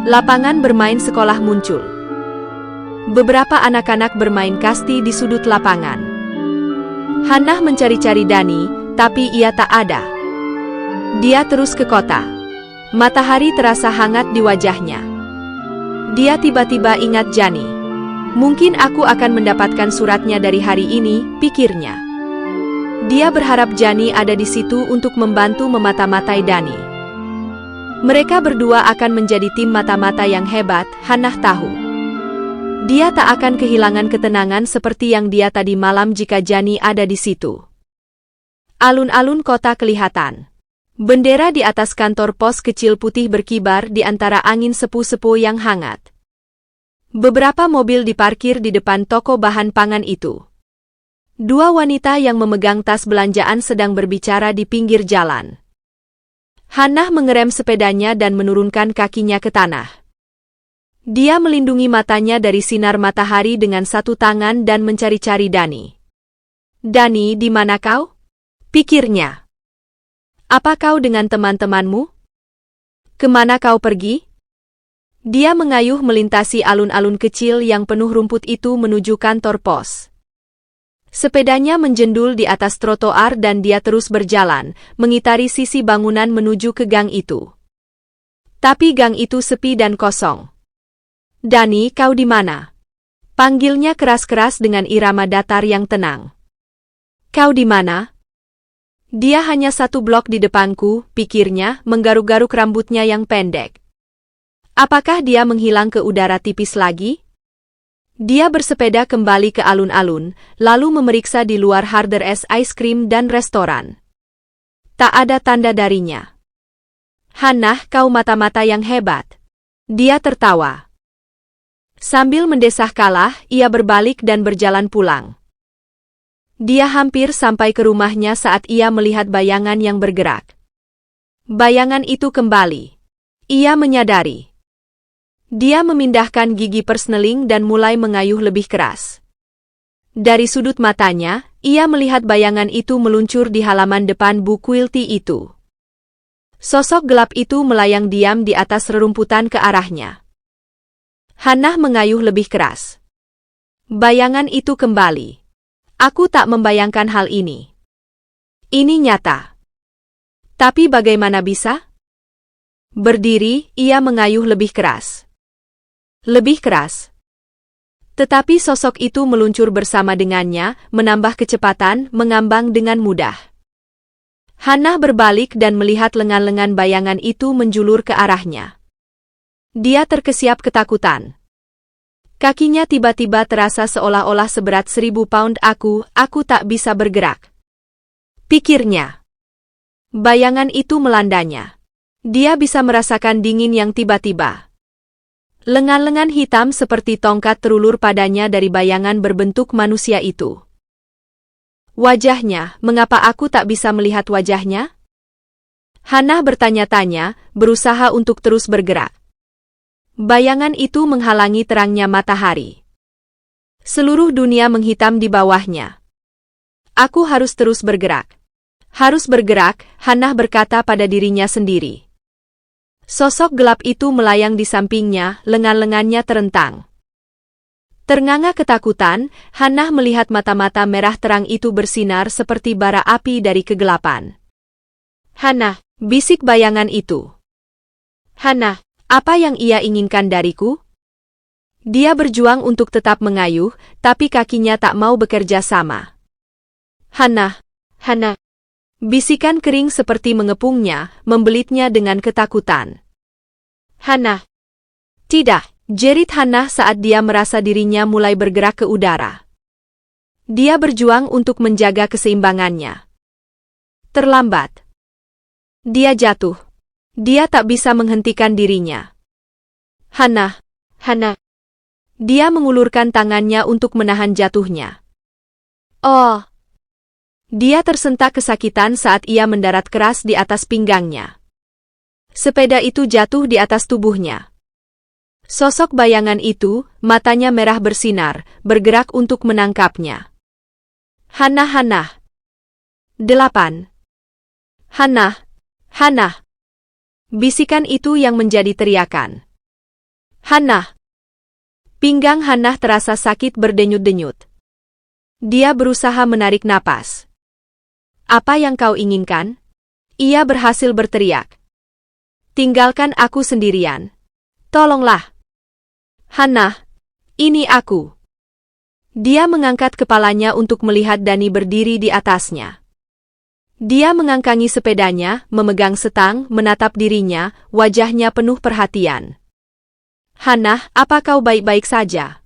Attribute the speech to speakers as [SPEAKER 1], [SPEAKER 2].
[SPEAKER 1] Lapangan bermain sekolah muncul. Beberapa anak-anak bermain kasti di sudut lapangan. Hannah mencari-cari Dani, tapi ia tak ada. Dia terus ke kota. Matahari terasa hangat di wajahnya. Dia tiba-tiba ingat Jani. Mungkin aku akan mendapatkan suratnya dari hari ini, pikirnya. Dia berharap Jani ada di situ untuk membantu memata-matai Dani. Mereka berdua akan menjadi tim mata-mata yang hebat, Hannah tahu. Dia tak akan kehilangan ketenangan seperti yang dia tadi malam jika Jani ada di situ. Alun-alun kota kelihatan. Bendera di atas kantor pos kecil putih berkibar di antara angin sepu-sepu yang hangat. Beberapa mobil diparkir di depan toko bahan pangan itu. Dua wanita yang memegang tas belanjaan sedang berbicara di pinggir jalan. Hannah mengerem sepedanya dan menurunkan kakinya ke tanah. Dia melindungi matanya dari sinar matahari dengan satu tangan dan mencari-cari Dani. "Dani, di mana kau?" pikirnya. "Apa kau dengan teman-temanmu? Kemana kau pergi?" Dia mengayuh melintasi alun-alun kecil yang penuh rumput itu menuju kantor pos. Sepedanya menjendul di atas trotoar dan dia terus berjalan, mengitari sisi bangunan menuju ke gang itu. Tapi gang itu sepi dan kosong. "Dani, kau di mana?" panggilnya keras-keras dengan irama datar yang tenang. "Kau di mana?" "Dia hanya satu blok di depanku," pikirnya, menggaruk-garuk rambutnya yang pendek. Apakah dia menghilang ke udara tipis lagi? Dia bersepeda kembali ke alun-alun, lalu memeriksa di luar Harder Ice Cream dan restoran. Tak ada tanda darinya. "Hannah, kau mata-mata yang hebat." Dia tertawa. Sambil mendesah kalah, ia berbalik dan berjalan pulang. Dia hampir sampai ke rumahnya saat ia melihat bayangan yang bergerak. Bayangan itu kembali. Ia menyadari. Dia memindahkan gigi persneling dan mulai mengayuh lebih keras. Dari sudut matanya, ia melihat bayangan itu meluncur di halaman depan Bu Quilty itu. Sosok gelap itu melayang diam di atas rerumputan ke arahnya. Hannah mengayuh lebih keras. Bayangan itu kembali. "Aku tak membayangkan hal ini. Ini nyata. Tapi bagaimana bisa?" Berdiri, ia mengayuh lebih keras. Lebih keras. Tetapi sosok itu meluncur bersama dengannya, menambah kecepatan, mengambang dengan mudah. Hannah berbalik dan melihat lengan-lengan bayangan itu menjulur ke arahnya. Dia terkesiap ketakutan. Kakinya tiba-tiba terasa seolah-olah seberat 1000 pound. Aku tak bisa bergerak. Pikirnya. Bayangan itu melandanya. Dia bisa merasakan dingin yang tiba-tiba. Lengan-lengan hitam seperti tongkat terulur padanya dari bayangan berbentuk manusia itu. Wajahnya, mengapa aku tak bisa melihat wajahnya? Hannah bertanya-tanya, berusaha untuk terus bergerak. Bayangan itu menghalangi terangnya matahari. Seluruh dunia menghitam di bawahnya. "Aku harus terus bergerak. Harus bergerak," Hannah berkata pada dirinya sendiri. Sosok gelap itu melayang di sampingnya, lengan-lengannya terentang. Ternganga ketakutan, Hannah melihat mata-mata merah terang itu bersinar seperti bara api dari kegelapan. "Hannah," bisik bayangan itu. "Hannah, apa yang ia inginkan dariku?" Dia berjuang untuk tetap mengayuh, tapi kakinya tak mau bekerja sama. "Hannah, Hannah." Bisikan kering seperti mengepungnya, membelitnya dengan ketakutan. "Hannah." "Tidak," jerit Hannah saat dia merasa dirinya mulai bergerak ke udara. Dia berjuang untuk menjaga keseimbangannya. Terlambat. Dia jatuh. Dia tak bisa menghentikan dirinya. "Hannah, Hannah." Dia mengulurkan tangannya untuk menahan jatuhnya. "Oh!" Dia tersentak kesakitan saat ia mendarat keras di atas pinggangnya. Sepeda itu jatuh di atas tubuhnya. Sosok bayangan itu, matanya merah bersinar, bergerak untuk menangkapnya. "Hannah, Hannah." 8. "Hannah, Hannah." Bisikan itu yang menjadi teriakan. Hannah. Pinggang Hannah terasa sakit berdenyut-denyut. Dia berusaha menarik napas. Apa yang kau inginkan? Ia berhasil berteriak. Tinggalkan aku sendirian. Tolonglah. Hannah, ini aku. Dia mengangkat kepalanya untuk melihat Dani berdiri di atasnya. Dia mengangkangi sepedanya, memegang setang, menatap dirinya, wajahnya penuh perhatian. Hannah, apa kau baik-baik saja?